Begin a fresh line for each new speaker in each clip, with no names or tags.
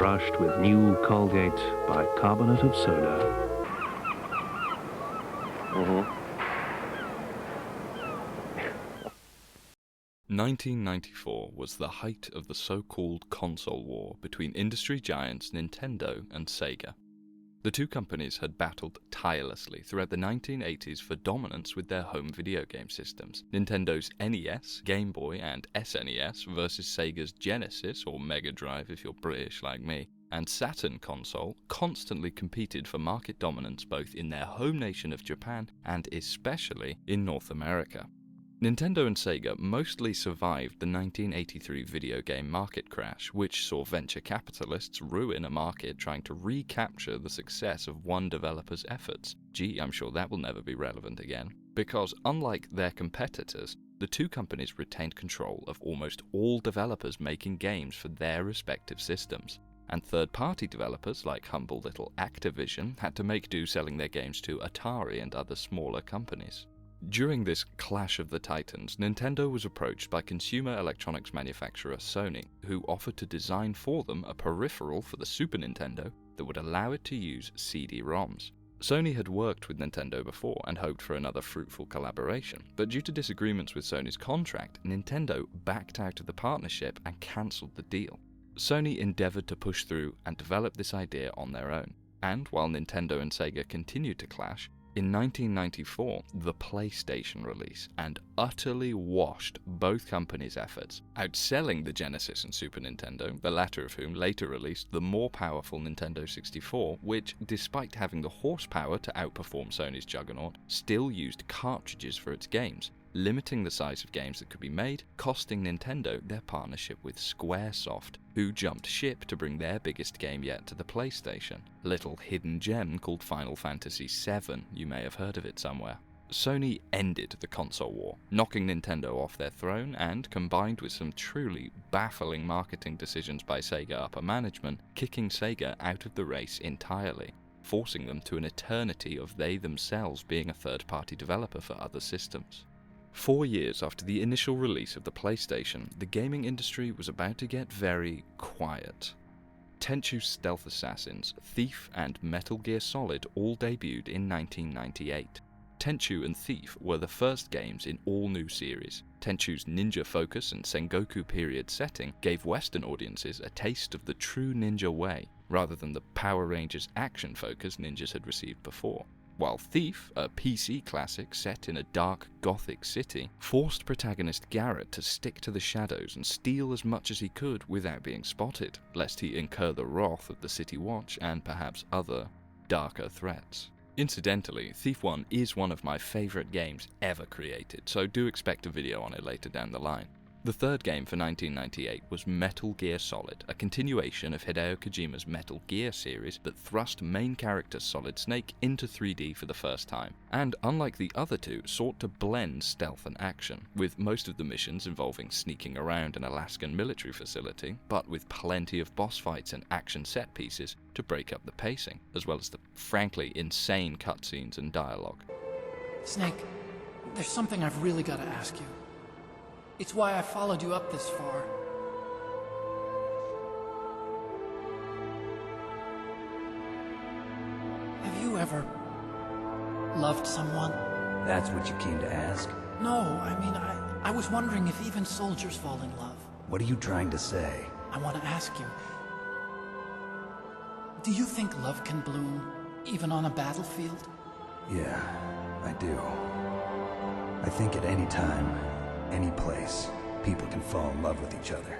refreshed with new Colgate bicarbonate of soda.
1994 was the height of the so-called console war between industry giants Nintendo and Sega. The two companies had battled tirelessly throughout the 1980s for dominance with their home video game systems. Nintendo's NES, Game Boy, and SNES versus Sega's Genesis, or Mega Drive if you're British like me, and Saturn console constantly competed for market dominance both in their home nation of Japan and especially in North America. Nintendo and Sega mostly survived the 1983 video game market crash, which saw venture capitalists ruin a market trying to recapture the success of one developer's efforts. Gee, I'm sure that will never be relevant again. Because unlike their competitors, the two companies retained control of almost all developers making games for their respective systems. And third-party developers like humble little Activision had to make do selling their games to Atari and other smaller companies. During this clash of the titans, Nintendo was approached by consumer electronics manufacturer Sony, who offered to design for them a peripheral for the Super Nintendo that would allow it to use CD-ROMs. Sony had worked with Nintendo before and hoped for another fruitful collaboration, but due to disagreements with Sony's contract, Nintendo backed out of the partnership and cancelled the deal. Sony endeavoured to push through and develop this idea on their own, and while Nintendo and Sega continued to clash, in 1994, the PlayStation released and utterly washed both companies' efforts, outselling the Genesis and Super Nintendo, the latter of whom later released the more powerful Nintendo 64, which, despite having the horsepower to outperform Sony's juggernaut, still used cartridges for its games, limiting the size of games that could be made, costing Nintendo their partnership with Squaresoft, who jumped ship to bring their biggest game yet to the PlayStation, a little hidden gem called Final Fantasy VII, you may have heard of it somewhere. Sony ended the console war, knocking Nintendo off their throne and, combined with some truly baffling marketing decisions by Sega upper management, kicking Sega out of the race entirely, forcing them to an eternity of they themselves being a third-party developer for other systems. 4 years after the initial release of the PlayStation, the gaming industry was about to get very quiet. Tenchu Stealth Assassins, Thief, and Metal Gear Solid all debuted in 1998. Tenchu and Thief were the first games in all new series. Tenchu's ninja focus and Sengoku period setting gave Western audiences a taste of the true ninja way, rather than the Power Rangers action focus ninjas had received before. While Thief, a PC classic set in a dark gothic city, forced protagonist Garrett to stick to the shadows and steal as much as he could without being spotted, lest he incur the wrath of the City Watch and perhaps other, darker threats. Incidentally, Thief 1 is one of my favourite games ever created, so do expect a video on it later down the line. The third game for 1998 was Metal Gear Solid, a continuation of Hideo Kojima's Metal Gear series that thrust main character Solid Snake into 3D for the first time, and unlike the other two, sought to blend stealth and action, with most of the missions involving sneaking around an Alaskan military facility, but with plenty of boss fights and action set pieces to break up the pacing, as well as the frankly insane cutscenes and dialogue.
Snake, there's something I've really got to ask you. It's why I followed you up this far. Have you ever loved someone?
That's what you came to ask?
No, I mean, I was wondering if even soldiers fall in love.
What are you trying to say?
I want to ask you, do you think love can bloom even on a battlefield?
Yeah, I do. I think at any time, any place, people can fall in love with each other.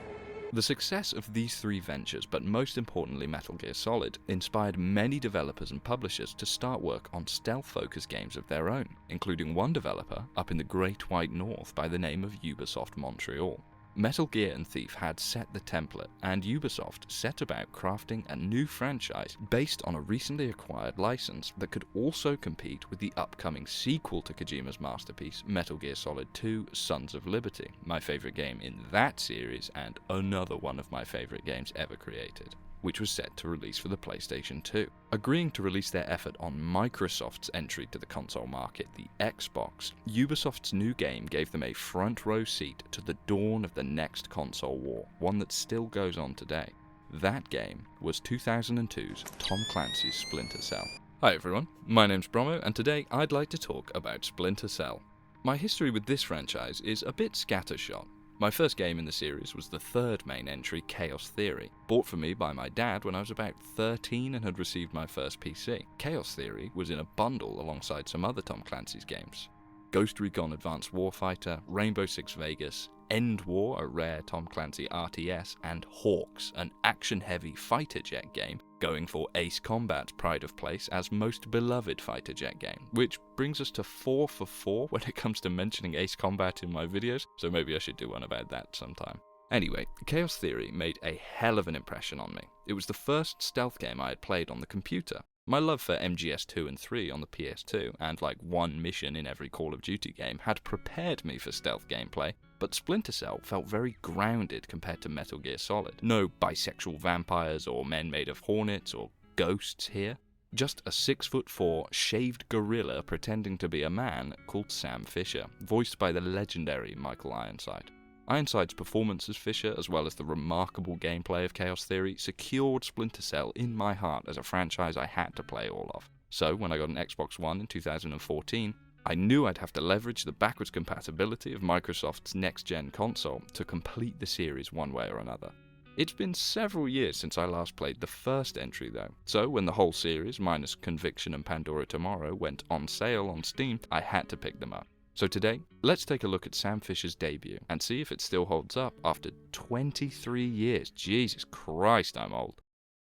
The success of these three ventures, but most importantly Metal Gear Solid, inspired many developers and publishers to start work on stealth-focused games of their own, including one developer up in the Great White North by the name of Ubisoft Montreal. Metal Gear and Thief had set the template, and Ubisoft set about crafting a new franchise based on a recently acquired license that could also compete with the upcoming sequel to Kojima's masterpiece, Metal Gear Solid 2: Sons of Liberty, my favourite game in that series and another one of my favourite games ever created, which was set to release for the PlayStation 2. Agreeing to release their effort on Microsoft's entry to the console market, the Xbox, Ubisoft's new game gave them a front row seat to the dawn of the next console war, one that still goes on today. That game was 2002's Tom Clancy's Splinter Cell. Hi everyone, my name's Bromo, and today I'd like to talk about Splinter Cell. My history with this franchise is a bit scattershot. My first game in the series was the third main entry, Chaos Theory, bought for me by my dad when I was about 13 and had received my first PC. Chaos Theory was in a bundle alongside some other Tom Clancy's games. Ghost Recon Advanced Warfighter, Rainbow Six Vegas, End War, a rare Tom Clancy RTS, and Hawks, an action-heavy fighter jet game going for Ace Combat's pride of place as most beloved fighter jet game, which brings us to 4 for 4 when it comes to mentioning Ace Combat in my videos, so maybe I should do one about that sometime. Anyway, Chaos Theory made a hell of an impression on me. It was the first stealth game I had played on the computer. My love for MGS2 and 3 on the PS2, and like one mission in every Call of Duty game, had prepared me for stealth gameplay, but Splinter Cell felt very grounded compared to Metal Gear Solid. No bisexual vampires or men made of hornets or ghosts here. Just a 6'4" shaved gorilla pretending to be a man called Sam Fisher, voiced by the legendary Michael Ironside. Ironside's performance as Fisher, as well as the remarkable gameplay of Chaos Theory, secured Splinter Cell in my heart as a franchise I had to play all of. So, when I got an Xbox One in 2014, I knew I'd have to leverage the backwards compatibility of Microsoft's next-gen console to complete the series one way or another. It's been several years since I last played the first entry though, so when the whole series, minus Conviction and Pandora Tomorrow, went on sale on Steam, I had to pick them up. So today, let's take a look at Sam Fisher's debut and see if it still holds up after 23 years. Jesus Christ, I'm old.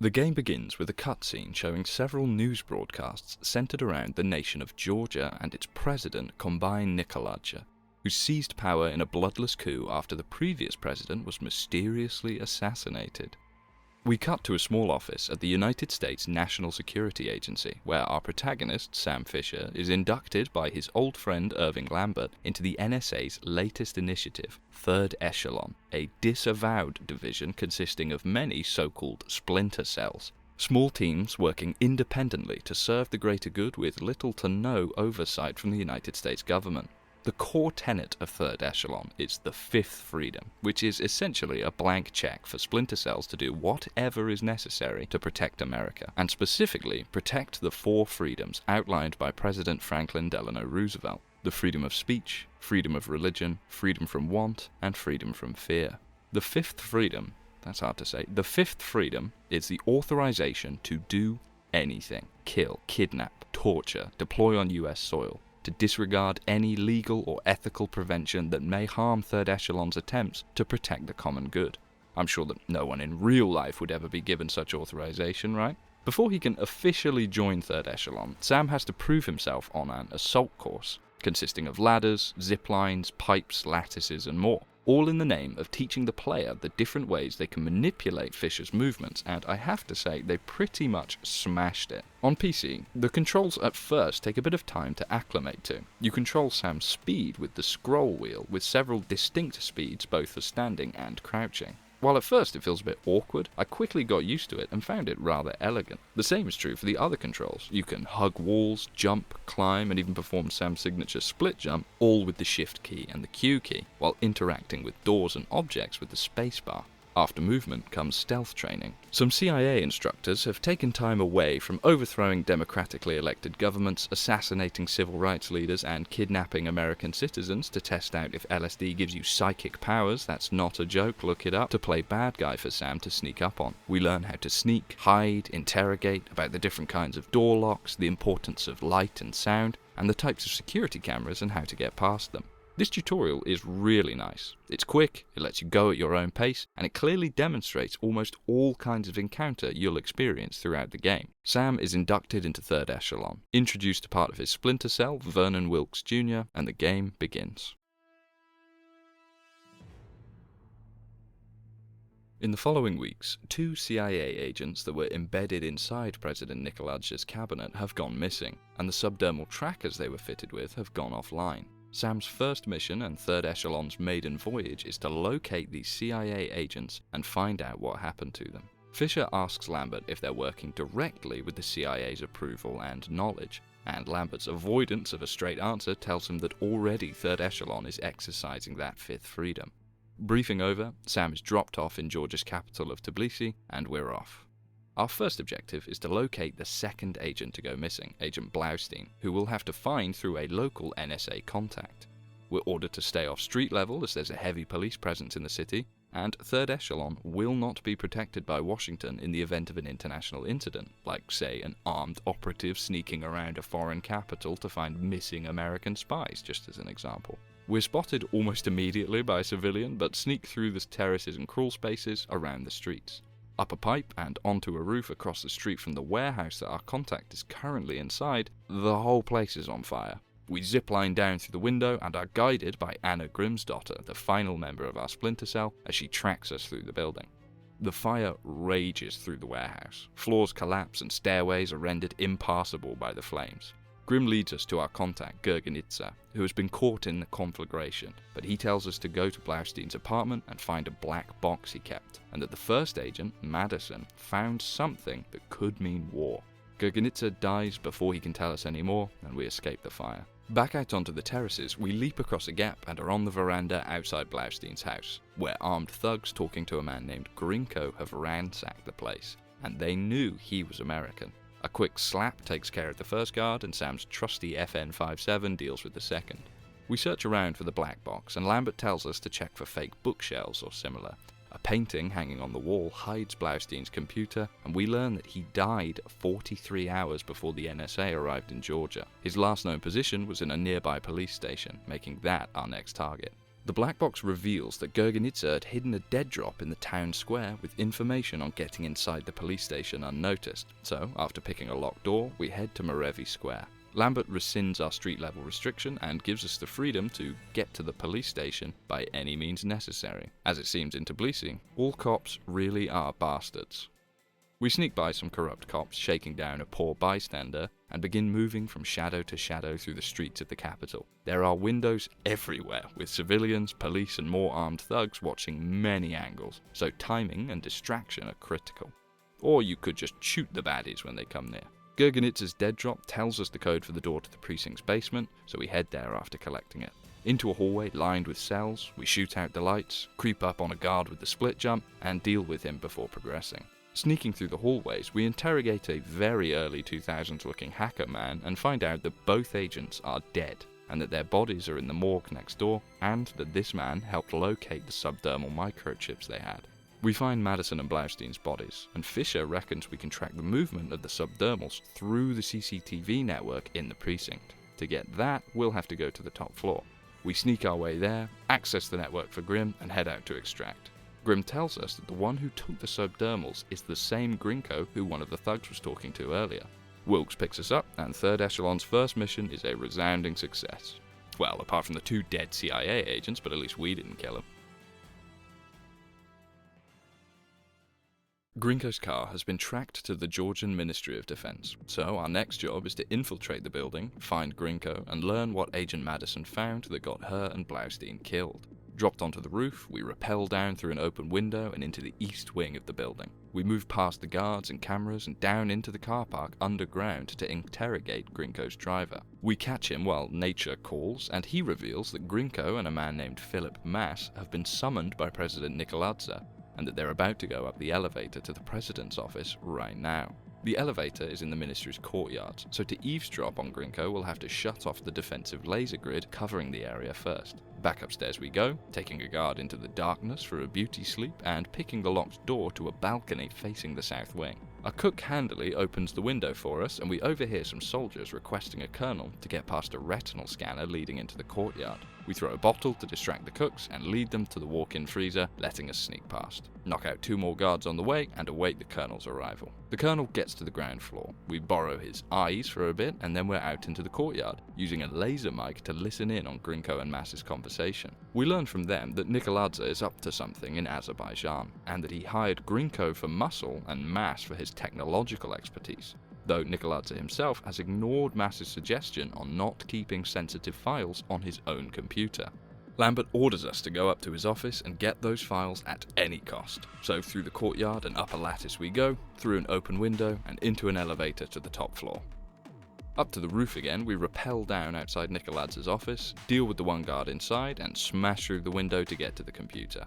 The game begins with a cutscene showing several news broadcasts centered around the nation of Georgia and its president, Combine Nikolaja, who seized power in a bloodless coup after the previous president was mysteriously assassinated. We cut to a small office at the United States National Security Agency, where our protagonist, Sam Fisher, is inducted by his old friend Irving Lambert into the NSA's latest initiative, Third Echelon, a disavowed division consisting of many so-called splinter cells. Small teams working independently to serve the greater good with little to no oversight from the United States government. The core tenet of Third Echelon is the fifth freedom, which is essentially a blank check for splinter cells to do whatever is necessary to protect America, and specifically protect the 4 freedoms outlined by President Franklin Delano Roosevelt: the freedom of speech, freedom of religion, freedom from want, and freedom from fear. The fifth freedom, that's hard to say, the fifth freedom is the authorization to do anything: kill, kidnap, torture, deploy on US soil, to disregard any legal or ethical prevention that may harm Third Echelon's attempts to protect the common good. I'm sure that no one in real life would ever be given such authorization, right? Before he can officially join Third Echelon, Sam has to prove himself on an assault course, consisting of ladders, zip lines, pipes, lattices, and more, all in the name of teaching the player the different ways they can manipulate Fisher's movements, and I have to say, they pretty much smashed it. On PC, the controls at first take a bit of time to acclimate to. You control Sam's speed with the scroll wheel, with several distinct speeds both for standing and crouching. While at first it feels a bit awkward, I quickly got used to it and found it rather elegant. The same is true for the other controls. You can hug walls, jump, climb, and even perform Sam's signature split jump, all with the Shift key and the Q key, while interacting with doors and objects with the spacebar. After movement comes stealth training. Some CIA instructors have taken time away from overthrowing democratically elected governments, assassinating civil rights leaders, and kidnapping American citizens to test out if LSD gives you psychic powers. That's not a joke, look it up, to play bad guy for Sam to sneak up on. We learn how to sneak, hide, interrogate, about the different kinds of door locks, the importance of light and sound, and the types of security cameras and how to get past them. This tutorial is really nice. It's quick, it lets you go at your own pace, and it clearly demonstrates almost all kinds of encounter you'll experience throughout the game. Sam is inducted into Third Echelon, introduced to part of his Splinter Cell, Vernon Wilkes Jr., and the game begins. In the following weeks, 2 CIA agents that were embedded inside President Nikolaja's cabinet have gone missing, and the subdermal trackers they were fitted with have gone offline. Sam's first mission and Third Echelon's maiden voyage is to locate these CIA agents and find out what happened to them. Fisher asks Lambert if they're working directly with the CIA's approval and knowledge, and Lambert's avoidance of a straight answer tells him that already Third Echelon is exercising that fifth freedom. Briefing over, Sam is dropped off in Georgia's capital of Tbilisi, and we're off. Our first objective is to locate the second agent to go missing, Agent Blaustein, who we'll have to find through a local NSA contact. We're ordered to stay off street level as there's a heavy police presence in the city, and Third Echelon will not be protected by Washington in the event of an international incident, like, say, an armed operative sneaking around a foreign capital to find missing American spies, just as an example. We're spotted almost immediately by a civilian, but sneak through the terraces and crawl spaces around the streets. Up a pipe and onto a roof across the street from the warehouse that our contact is currently inside, the whole place is on fire. We zipline down through the window and are guided by Anna Grimsdotter, the final member of our Splinter Cell, as she tracks us through the building. The fire rages through the warehouse. Floors collapse and stairways are rendered impassable by the flames. Grim leads us to our contact, Gurganitsa, who has been caught in the conflagration, but he tells us to go to Blaustein's apartment and find a black box he kept, and that the first agent, Madison, found something that could mean war. Gurganitsa dies before he can tell us any more, and we escape the fire. Back out onto the terraces, we leap across a gap and are on the veranda outside Blaustein's house, where armed thugs talking to a man named Grinko have ransacked the place, and they knew he was American. A quick slap takes care of the first guard, and Sam's trusty FN-57 deals with the second. We search around for the black box, and Lambert tells us to check for fake bookshelves or similar. A painting hanging on the wall hides Blaustein's computer, and we learn that he died 43 hours before the NSA arrived in Georgia. His last known position was in a nearby police station, making that our next target. The black box reveals that Gurganitsa had hidden a dead drop in the town square with information on getting inside the police station unnoticed, so after picking a locked door, we head to Morevi Square. Lambert rescinds our street-level restriction and gives us the freedom to get to the police station by any means necessary. As it seems in Tbilisi, all cops really are bastards. We sneak by some corrupt cops shaking down a poor bystander and begin moving from shadow to shadow through the streets of the capital. There are windows everywhere, with civilians, police and more armed thugs watching many angles, so timing and distraction are critical. Or you could just shoot the baddies when they come near. Gurganitsa's dead drop tells us the code for the door to the precinct's basement, so we head there after collecting it. Into a hallway lined with cells, we shoot out the lights, creep up on a guard with the split jump, and deal with him before progressing. Sneaking through the hallways, we interrogate a very early 2000s looking hacker man and find out that both agents are dead, and that their bodies are in the morgue next door, and that this man helped locate the subdermal microchips they had. We find Madison and Blaustein's bodies, and Fisher reckons we can track the movement of the subdermals through the CCTV network in the precinct. To get that, we'll have to go to the top floor. We sneak our way there, access the network for Grim, and head out to extract. Grim tells us that the one who took the subdermals is the same Grinko who one of the thugs was talking to earlier. Wilkes picks us up, and Third Echelon's first mission is a resounding success. Well, apart from the 2 dead CIA agents, but at least we didn't kill them. Grinko's car has been tracked to the Georgian Ministry of Defense, so our next job is to infiltrate the building, find Grinko, and learn what Agent Madison found that got her and Blaustein killed. Dropped onto the roof, we rappel down through an open window and into the east wing of the building. We move past the guards and cameras and down into the car park underground to interrogate Grinko's driver. We catch him while nature calls, and he reveals that Grinko and a man named Philip Mass have been summoned by President Nikoladze, and that they're about to go up the elevator to the president's office right now. The elevator is in the ministry's courtyards, so to eavesdrop on Grinko we'll have to shut off the defensive laser grid covering the area first. Back upstairs we go, taking a guard into the darkness for a beauty sleep and picking the locked door to a balcony facing the south wing. A cook handily opens the window for us, and we overhear some soldiers requesting a colonel to get past a retinal scanner leading into the courtyard. We throw a bottle to distract the cooks and lead them to the walk-in freezer, letting us sneak past. Knock out 2 more guards on the way and await the colonel's arrival. The colonel gets to the ground floor. We borrow his eyes for a bit, and then we're out into the courtyard, using a laser mic to listen in on Grinko and Mass's conversation. We learn from them that Nikoladze is up to something in Azerbaijan, and that he hired Grinko for muscle and Mass for his technological expertise, though Nikoladze himself has ignored Mass's suggestion on not keeping sensitive files on his own computer. Lambert orders us to go up to his office and get those files at any cost. So through the courtyard and up a lattice we go, through an open window and into an elevator to the top floor. Up to the roof again, we rappel down outside Nikoladz's office, deal with the one guard inside, and smash through the window to get to the computer.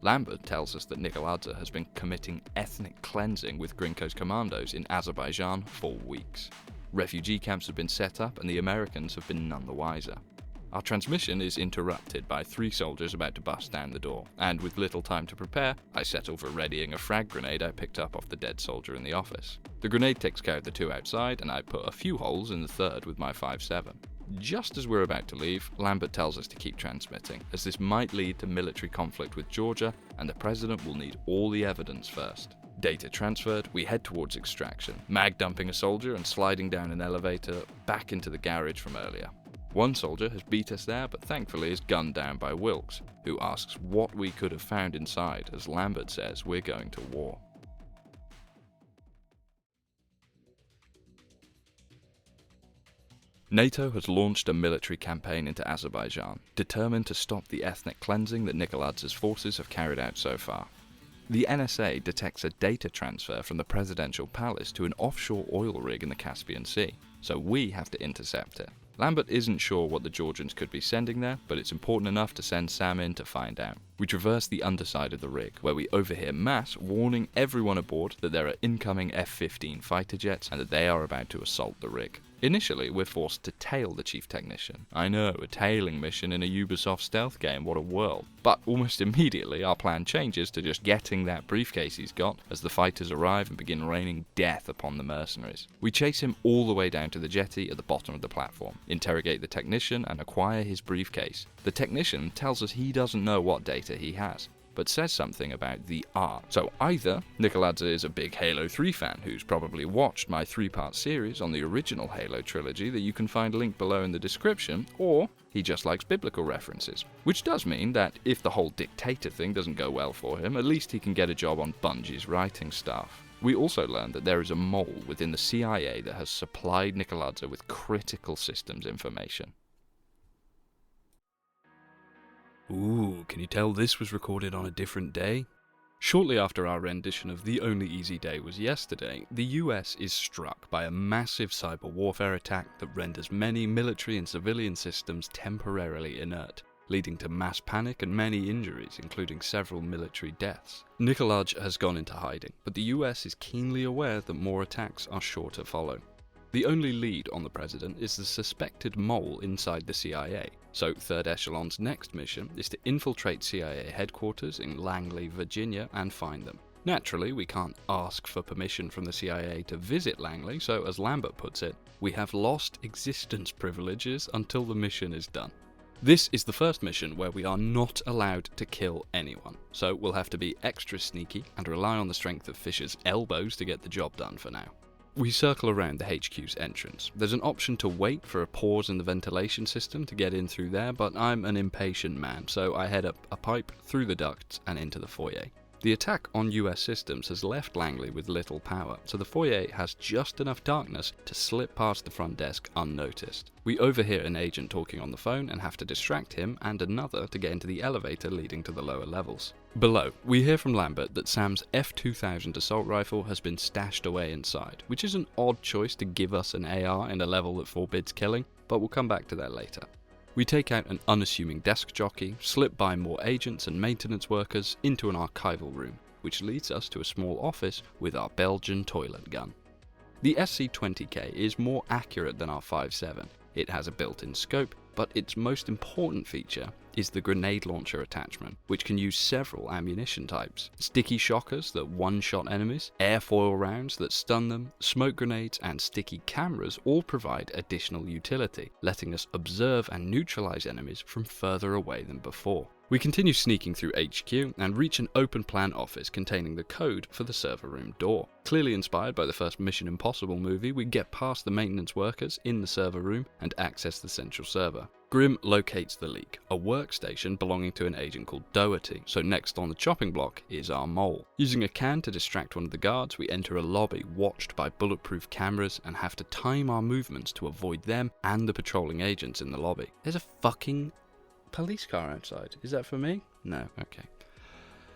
Lambert tells us that Nikoladze has been committing ethnic cleansing with Grinko's commandos in Azerbaijan for weeks. Refugee camps have been set up and the Americans have been none the wiser. Our transmission is interrupted by 3 soldiers about to bust down the door, and with little time to prepare, I settle for readying a frag grenade I picked up off the dead soldier in the office. The grenade takes care of the 2 outside, and I put a few holes in the 3rd with my 5.7. Just as we're about to leave, Lambert tells us to keep transmitting, as this might lead to military conflict with Georgia, and the president will need all the evidence first. Data transferred, we head towards extraction, mag dumping a soldier and sliding down an elevator back into the garage from earlier. One soldier has beat us there, but thankfully is gunned down by Wilkes, who asks what we could have found inside, as Lambert says we're going to war. NATO has launched a military campaign into Azerbaijan, determined to stop the ethnic cleansing that Nikoladze's forces have carried out so far. The NSA detects a data transfer from the presidential palace to an offshore oil rig in the Caspian Sea, so we have to intercept it. Lambert isn't sure what the Georgians could be sending there, but it's important enough to send Sam in to find out. We traverse the underside of the rig, where we overhear Matt warning everyone aboard that there are incoming F-15 fighter jets and that they are about to assault the rig. Initially, we're forced to tail the chief technician. I know, a tailing mission in a Ubisoft stealth game, what a world. But almost immediately, our plan changes to just getting that briefcase he's got as the fighters arrive and begin raining death upon the mercenaries. We chase him all the way down to the jetty at the bottom of the platform, interrogate the technician and acquire his briefcase. The technician tells us he doesn't know what data he has, but says something about the art. So either Nikoladze is a big Halo 3 fan who's probably watched my 3-part series on the original Halo trilogy that you can find linked below in the description, or he just likes biblical references. Which does mean that if the whole dictator thing doesn't go well for him, at least he can get a job on Bungie's writing staff. We also learn that there is a mole within the CIA that has supplied Nikoladze with critical systems information.
Ooh, can you tell this was recorded on a different day? Shortly after our rendition of The Only Easy Day Was Yesterday, the US is struck by a massive cyber warfare attack that renders many military and civilian systems temporarily inert, leading to mass panic and many injuries, including several military deaths. Nikoladze has gone into hiding, but the US is keenly aware that more attacks are sure to follow. The only lead on the president is the suspected mole inside the CIA, so 3rd Echelon's next mission is to infiltrate CIA headquarters in Langley, Virginia, and find them. Naturally, we can't ask for permission from the CIA to visit Langley, so as Lambert puts it, we have lost existence privileges until the mission is done. This is the first mission where we are not allowed to kill anyone, so we'll have to be extra sneaky and rely on the strength of Fisher's elbows to get the job done for now. We circle around the HQ's entrance. There's an option to wait for a pause in the ventilation system to get in through there, but I'm an impatient man, so I head up a pipe through the ducts and into the foyer. The attack on US systems has left Langley with little power, so the foyer has just enough darkness to slip past the front desk unnoticed. We overhear an agent talking on the phone and have to distract him and another to get into the elevator leading to the lower levels. Below, we hear from Lambert that Sam's F-2000 assault rifle has been stashed away inside, which is an odd choice to give us an AR in a level that forbids killing, but we'll come back to that later. We take out an unassuming desk jockey, slip by more agents and maintenance workers into an archival room, which leads us to a small office with our Belgian toilet gun. The SC-20K is more accurate than our 5.7. It has a built-in scope, but its most important feature is the grenade launcher attachment, which can use several ammunition types. Sticky shockers that one-shot enemies, airfoil rounds that stun them, smoke grenades and sticky cameras all provide additional utility, letting us observe and neutralize enemies from further away than before. We continue sneaking through HQ and reach an open-plan office containing the code for the server room door. Clearly inspired by the first Mission Impossible movie, we get past the maintenance workers in the server room and access the central server. Grim locates the leak, a workstation belonging to an agent called Doherty, so next on the chopping block is our mole. Using a can to distract one of the guards, we enter a lobby watched by bulletproof cameras and have to time our movements to avoid them and the patrolling agents in the lobby. There's a fucking police car outside. Is that for me? No, okay.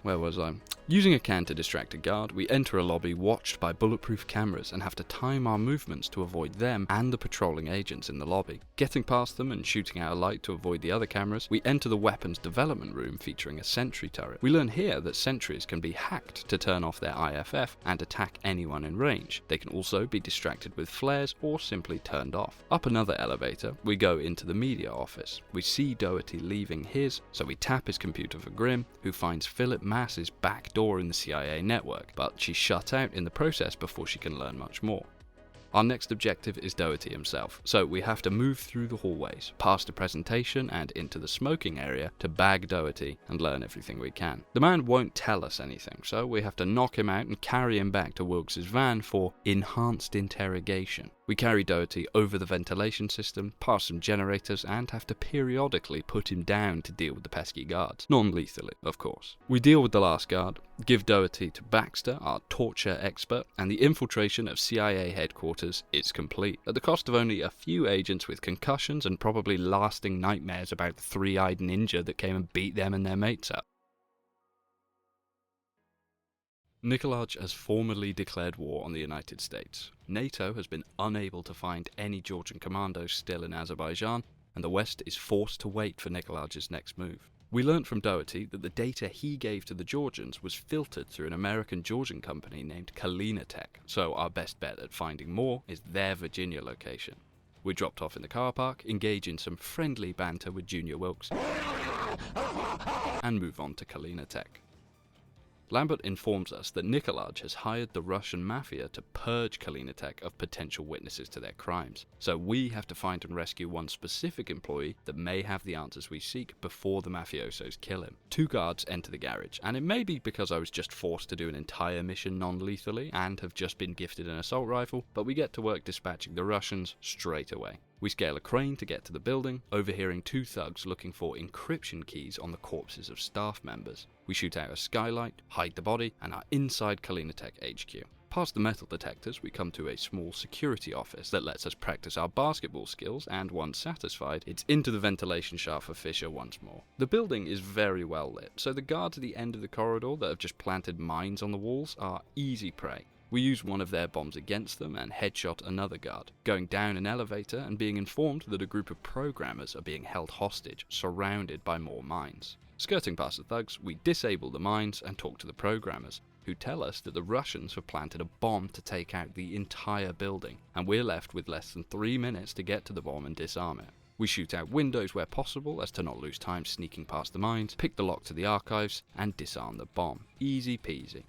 Where was I? Using a can to distract a guard, we enter a lobby watched by bulletproof cameras and have to time our movements to avoid them and the patrolling agents in the lobby. Getting past them and shooting out a light to avoid the other cameras, we enter the weapons development room featuring a sentry turret. We learn here that sentries can be hacked to turn off their IFF and attack anyone in range. They can also be distracted with flares or simply turned off. Up another elevator, we go into the media office. We see Doherty leaving his, so we tap his computer for Grimm, who finds Philip Mass's back door in the CIA network, but she's shut out in the process before she can learn much more. Our next objective is Doherty himself, so we have to move through the hallways, past the presentation and into the smoking area to bag Doherty and learn everything we can. The man won't tell us anything, so we have to knock him out and carry him back to Wilkes' van for enhanced interrogation. We carry Doherty over the ventilation system, past some generators, and have to periodically put him down to deal with the pesky guards. Non-lethally, of course. We deal with the last guard, give Doherty to Baxter, our torture expert, and the infiltration of CIA headquarters is complete, at the cost of only a few agents with concussions and probably lasting nightmares about the three-eyed ninja that came and beat them and their mates up. Nikolaj has formally declared war on the United States. NATO has been unable to find any Georgian commandos still in Azerbaijan, and the West is forced to wait for Nikolaj's next move. We learnt from Doherty that the data he gave to the Georgians was filtered through an American-Georgian company named Kalinatek, so our best bet at finding more is their Virginia location. We dropped off in the car park, engage in some friendly banter with Junior Wilkes, and move on to Kalinatek. Lambert informs us that Nikolaj has hired the Russian mafia to purge Kalinatek of potential witnesses to their crimes, so we have to find and rescue one specific employee that may have the answers we seek before the mafiosos kill him. Two guards enter the garage, and it may be because I was just forced to do an entire mission non-lethally and have just been gifted an assault rifle, but we get to work dispatching the Russians straight away. We scale a crane to get to the building, overhearing two thugs looking for encryption keys on the corpses of staff members. We shoot out a skylight, hide the body, and are inside Kalinatek HQ. Past the metal detectors, we come to a small security office that lets us practice our basketball skills, and once satisfied, it's into the ventilation shaft for Fisher once more. The building is very well lit, so the guards at the end of the corridor that have just planted mines on the walls are easy prey. We use one of their bombs against them and headshot another guard, going down an elevator and being informed that a group of programmers are being held hostage, surrounded by more mines. Skirting past the thugs, we disable the mines and talk to the programmers, who tell us that the Russians have planted a bomb to take out the entire building, and we're left with less than 3 minutes to get to the bomb and disarm it. We shoot out windows where possible as to not lose time sneaking past the mines, pick the lock to the archives, and disarm the bomb. Easy peasy.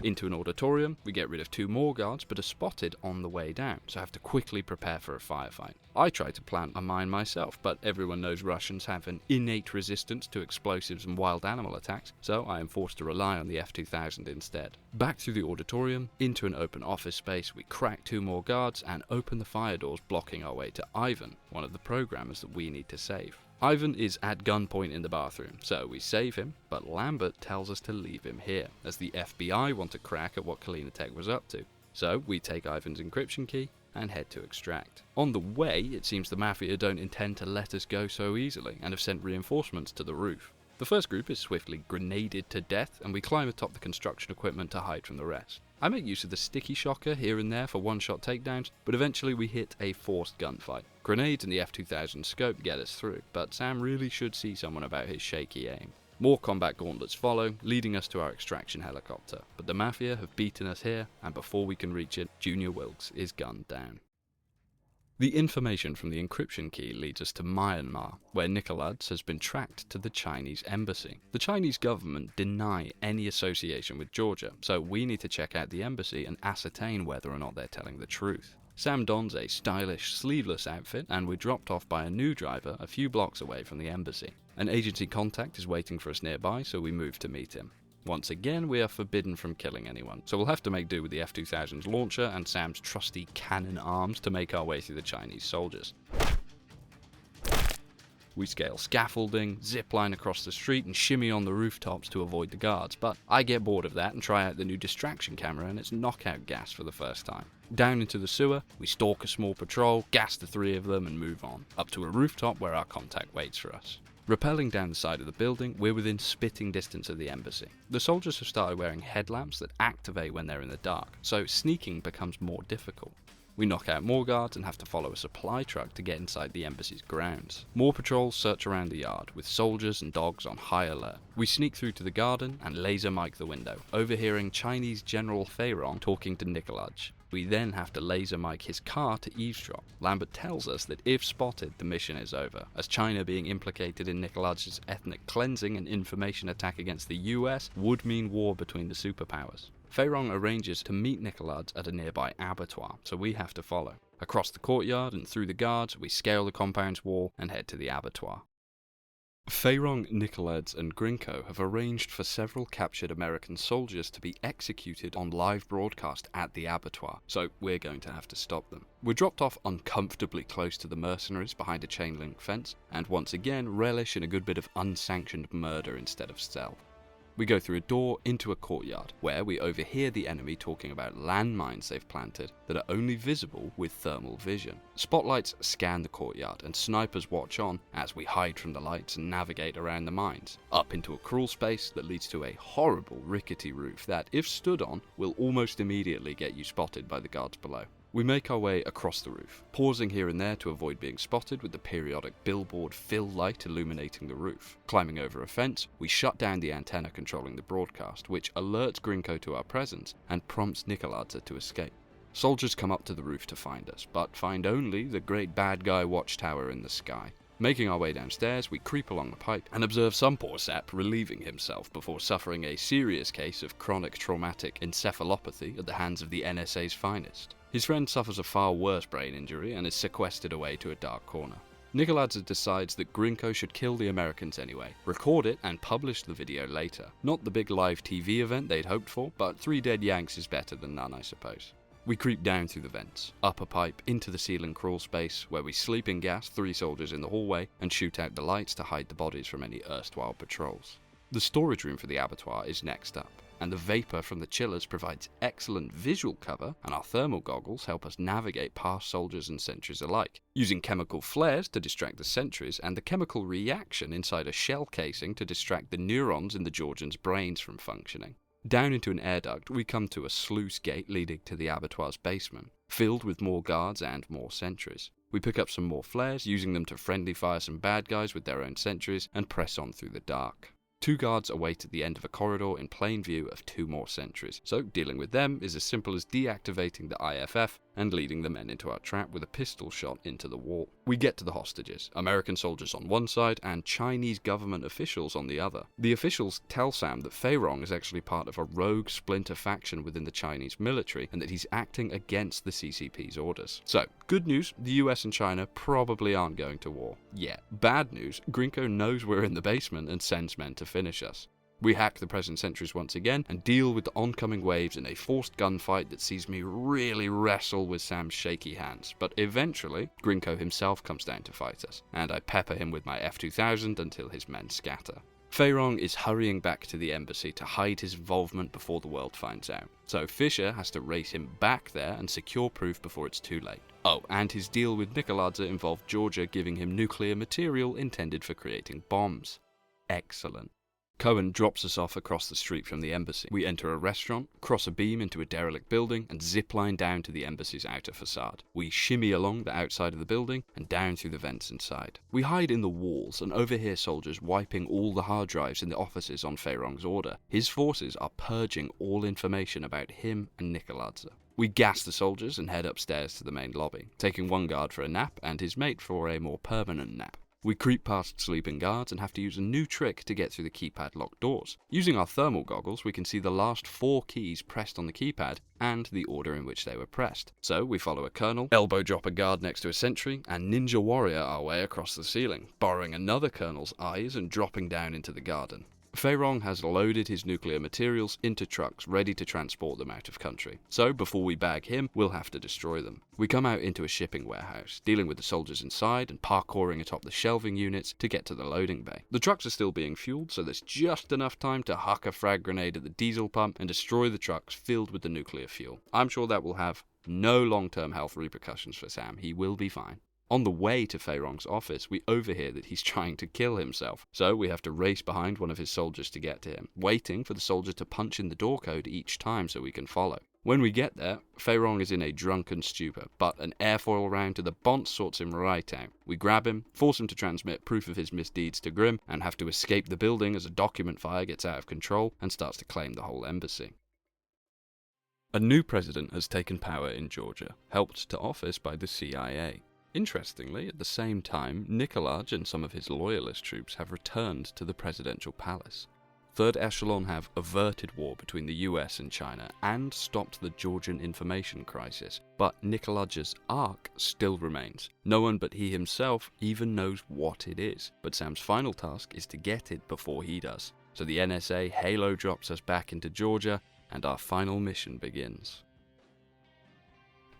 Into an auditorium, we get rid of 2 more guards but are spotted on the way down, so have to quickly prepare for a firefight. I try to plant a mine myself, but everyone knows Russians have an innate resistance to explosives and wild animal attacks, so I am forced to rely on the F-2000 instead. Back through the auditorium, into an open office space, we crack 2 more guards and open the fire doors blocking our way to Ivan, one of the programmers that we need to save. Ivan is at gunpoint in the bathroom, so we save him, but Lambert tells us to leave him here, as the FBI want to crack at what Kalinatek was up to. So we take Ivan's encryption key and head to extract. On the way, it seems the Mafia don't intend to let us go so easily, and have sent reinforcements to the roof. The first group is swiftly grenaded to death, and we climb atop the construction equipment to hide from the rest. I make use of the sticky shocker here and there for one-shot takedowns, but eventually we hit a forced gunfight. Grenades and the F-2000 scope get us through, but Sam really should see someone about his shaky aim. More combat gauntlets follow, leading us to our extraction helicopter, but the Mafia have beaten us here, and before we can reach it, Junior Wilkes is gunned down. The information from the encryption key leads us to Myanmar, where Nikolaj has been tracked to the Chinese embassy. The Chinese government deny any association with Georgia, so we need to check out the embassy and ascertain whether or not they're telling the truth. Sam dons a stylish, sleeveless outfit, and we're dropped off by a new driver a few blocks away from the embassy. An agency contact is waiting for us nearby, so we move to meet him. Once again, we are forbidden from killing anyone, so we'll have to make do with the F-2000's launcher and Sam's trusty cannon arms to make our way through the Chinese soldiers. We scale scaffolding, zipline across the street, and shimmy on the rooftops to avoid the guards, but I get bored of that and try out the new distraction camera and its knockout gas for the first time. Down into the sewer, we stalk a small patrol, gas the 3 of them and move on, up to a rooftop where our contact waits for us. Rappelling down the side of the building, we're within spitting distance of the embassy. The soldiers have started wearing headlamps that activate when they're in the dark, so sneaking becomes more difficult. We knock out more guards and have to follow a supply truck to get inside the embassy's grounds. More patrols search around the yard, with soldiers and dogs on high alert. We sneak through to the garden and laser mic the window, overhearing Chinese General Feirong talking to Nikolaj. We then have to laser mic his car to eavesdrop. Lambert tells us that if spotted, the mission is over, as China being implicated in Nikolaj's ethnic cleansing and information attack against the US would mean war between the superpowers. Feirong arranges to meet Nikolaj at a nearby abattoir, so we have to follow. Across the courtyard and through the guards, we scale the compound's wall and head to the abattoir. Feirong, Nikolaj, and Grinko have arranged for several captured American soldiers to be executed on live broadcast at the abattoir, so we're going to have to stop them. We're dropped off uncomfortably close to the mercenaries behind a chain-link fence, and once again relish in a good bit of unsanctioned murder instead of stealth. We go through a door into a courtyard, where we overhear the enemy talking about landmines they've planted that are only visible with thermal vision. Spotlights scan the courtyard, and snipers watch on as we hide from the lights and navigate around the mines, up into a crawl space that leads to a horrible rickety roof that, if stood on, will almost immediately get you spotted by the guards below. We make our way across the roof, pausing here and there to avoid being spotted with the periodic billboard fill light illuminating the roof. Climbing over a fence, we shut down the antenna controlling the broadcast, which alerts Grinko to our presence and prompts Nikolaj to escape. Soldiers come up to the roof to find us, but find only the great bad guy watchtower in the sky. Making our way downstairs, we creep along the pipe and observe some poor sap relieving himself before suffering a serious case of chronic traumatic encephalopathy at the hands of the NSA's finest. His friend suffers a far worse brain injury and is sequestered away to a dark corner. Nikolaj decides that Grinko should kill the Americans anyway, record it and publish the video later. Not the big live TV event they'd hoped for, but 3 dead Yanks is better than none, I suppose. We creep down through the vents, up a pipe, into the ceiling crawl space, where we sleeping gas 3 soldiers in the hallway and shoot out the lights to hide the bodies from any erstwhile patrols. The storage room for the abattoir is next up, and the vapour from the chillers provides excellent visual cover, and our thermal goggles help us navigate past soldiers and sentries alike, using chemical flares to distract the sentries and the chemical reaction inside a shell casing to distract the neurons in the Georgians' brains from functioning. Down into an air duct, we come to a sluice gate leading to the abattoir's basement, filled with more guards and more sentries. We pick up some more flares, using them to friendly fire some bad guys with their own sentries, and press on through the dark. 2 guards await at the end of a corridor in plain view of 2 more sentries, so dealing with them is as simple as deactivating the IFF and leading the men into our trap with a pistol shot into the wall. We get to the hostages, American soldiers on one side and Chinese government officials on the other. The officials tell Sam that Feirong is actually part of a rogue splinter faction within the Chinese military and that he's acting against the CCP's orders. So, good news, the US and China probably aren't going to war yet. Bad news, Grinko knows we're in the basement and sends men to finish us. We hack the present sentries once again and deal with the oncoming waves in a forced gunfight that sees me really wrestle with Sam's shaky hands, but eventually Grinko himself comes down to fight us, and I pepper him with my F-2000 until his men scatter. Feirong is hurrying back to the embassy to hide his involvement before the world finds out, so Fisher has to race him back there and secure proof before it's too late. Oh, and his deal with Nikolaj involved Georgia giving him nuclear material intended for creating bombs. Excellent. Cohen drops us off across the street from the embassy. We enter a restaurant, cross a beam into a derelict building, and zipline down to the embassy's outer facade. We shimmy along the outside of the building and down through the vents inside. We hide in the walls and overhear soldiers wiping all the hard drives in the offices on Feirong's order. His forces are purging all information about him and Nikolaj. We gas the soldiers and head upstairs to the main lobby, taking 1 guard for a nap and his mate for a more permanent nap. We creep past sleeping guards and have to use a new trick to get through the keypad locked doors. Using our thermal goggles, we can see the last 4 keys pressed on the keypad and the order in which they were pressed. So we follow a colonel, elbow drop a guard next to a sentry, and ninja warrior our way across the ceiling, borrowing another colonel's eyes and dropping down into the garden. Fei Rong has loaded his nuclear materials into trucks ready to transport them out of country. So before we bag him, we'll have to destroy them. We come out into a shipping warehouse, dealing with the soldiers inside and parkouring atop the shelving units to get to the loading bay. The trucks are still being fueled, so there's just enough time to huck a frag grenade at the diesel pump and destroy the trucks filled with the nuclear fuel. I'm sure that will have no long-term health repercussions for Sam. He will be fine. On the way to Fei Rong's office, we overhear that he's trying to kill himself, so we have to race behind one of his soldiers to get to him, waiting for the soldier to punch in the door code each time so we can follow. When we get there, Fei Rong is in a drunken stupor, but an airfoil round to the bonce sorts him right out. We grab him, force him to transmit proof of his misdeeds to Grimm, and have to escape the building as a document fire gets out of control and starts to claim the whole embassy. A new president has taken power in Georgia, helped to office by the CIA. Interestingly, at the same time, Nikolaj and some of his loyalist troops have returned to the presidential palace. Third Echelon have averted war between the US and China and stopped the Georgian information crisis, but Nikolaj's Ark still remains. No one but he himself even knows what it is, but Sam's final task is to get it before he does. So the NSA halo drops us back into Georgia, and our final mission begins.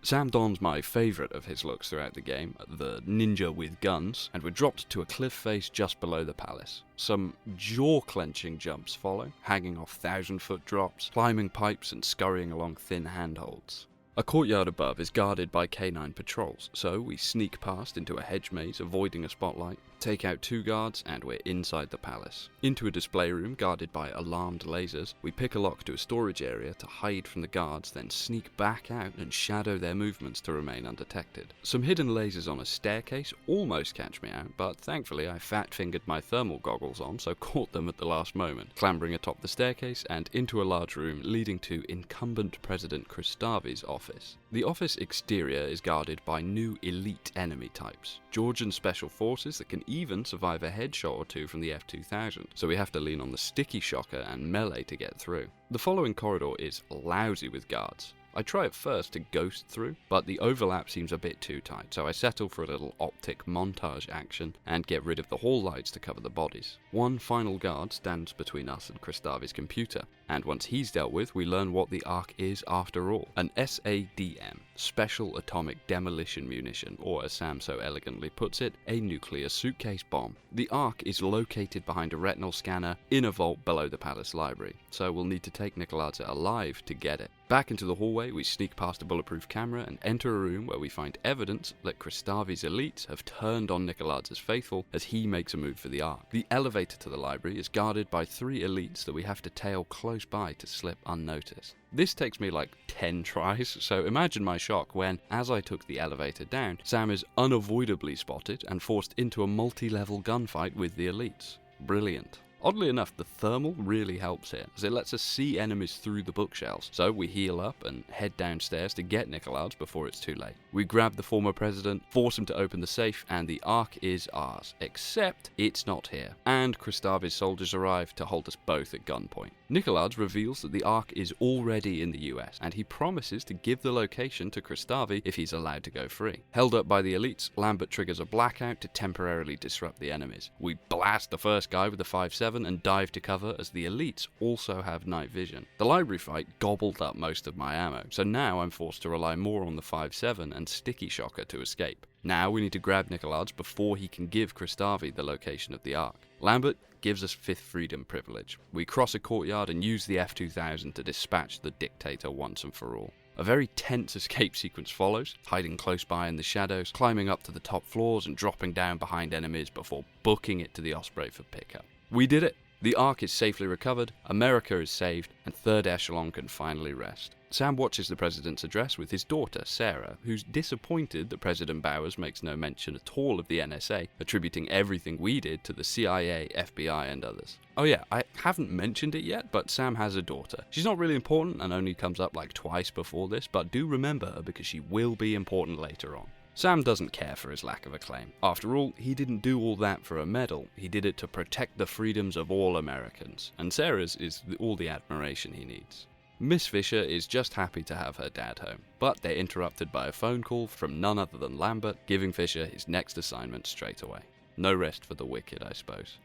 Sam dons my favourite of his looks throughout the game, the ninja with guns, and we're dropped to a cliff face just below the palace. Some jaw-clenching jumps follow, hanging off 1,000-foot drops, climbing pipes and scurrying along thin handholds. A courtyard above is guarded by K9 patrols, so we sneak past into a hedge maze, avoiding a spotlight, take out 2 guards, and we're inside the palace. Into a display room guarded by alarmed lasers, we pick a lock to a storage area to hide from the guards, then sneak back out and shadow their movements to remain undetected. Some hidden lasers on a staircase almost catch me out, but thankfully I fat-fingered my thermal goggles on, so caught them at the last moment, clambering atop the staircase and into a large room leading to incumbent President Kristavi's office. The office exterior is guarded by new elite enemy types, Georgian special forces that can even survive a headshot or 2 from the F-2000, so we have to lean on the sticky shocker and melee to get through. The following corridor is lousy with guards. I try at first to ghost through, but the overlap seems a bit too tight, so I settle for a little optic montage action and get rid of the hall lights to cover the bodies. One final guard stands between us and Kristavi's computer, and once he's dealt with, we learn what the Ark is after all. An SADM, Special Atomic Demolition Munition, or as Sam so elegantly puts it, a nuclear suitcase bomb. The Ark is located behind a retinal scanner in a vault below the palace library, so we'll need to take Nikolaj alive to get it. Back into the hallway, we sneak past a bulletproof camera and enter a room where we find evidence that Kristavi's elites have turned on Nikolaj's faithful as he makes a move for the Ark. The elevator to the library is guarded by 3 elites that we have to tail close by to slip unnoticed. This takes me like 10 tries, so imagine my shock when, as I took the elevator down, Sam is unavoidably spotted and forced into a multi-level gunfight with the elites. Brilliant. Oddly enough, the thermal really helps here, as it lets us see enemies through the bookshelves, so we heal up and head downstairs to get Nikolaj before it's too late. We grab the former president, force him to open the safe, and the Ark is ours, except it's not here, and Kristavi's soldiers arrive to hold us both at gunpoint. Nikolaj reveals that the Ark is already in the US, and he promises to give the location to Kristavi if he's allowed to go free. Held up by the elites, Lambert triggers a blackout to temporarily disrupt the enemies. We blast the first guy with the 5.7 and dive to cover as the elites also have night vision. The library fight gobbled up most of my ammo, so now I'm forced to rely more on the 5.7 and sticky shocker to escape. Now we need to grab Nikolaj before he can give Kristavi the location of the Ark. Lambert gives us 5th freedom privilege. We cross a courtyard and use the F-2000 to dispatch the dictator once and for all. A very tense escape sequence follows, hiding close by in the shadows, climbing up to the top floors and dropping down behind enemies before booking it to the Osprey for pickup. We did it! The Ark is safely recovered, America is saved, and Third Echelon can finally rest. Sam watches the president's address with his daughter, Sarah, who's disappointed that President Bowers makes no mention at all of the NSA, attributing everything we did to the CIA, FBI, and others. Oh yeah, I haven't mentioned it yet, but Sam has a daughter. She's not really important and only comes up like twice before this, but do remember her because she will be important later on. Sam doesn't care for his lack of acclaim. After all, he didn't do all that for a medal, he did it to protect the freedoms of all Americans, and Sarah's is all the admiration he needs. Miss Fisher is just happy to have her dad home, but they're interrupted by a phone call from none other than Lambert, giving Fisher his next assignment straight away. No rest for the wicked, I suppose.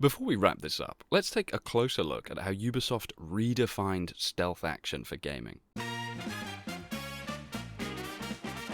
Before we wrap this up, let's take a closer look at how Ubisoft redefined stealth action for gaming.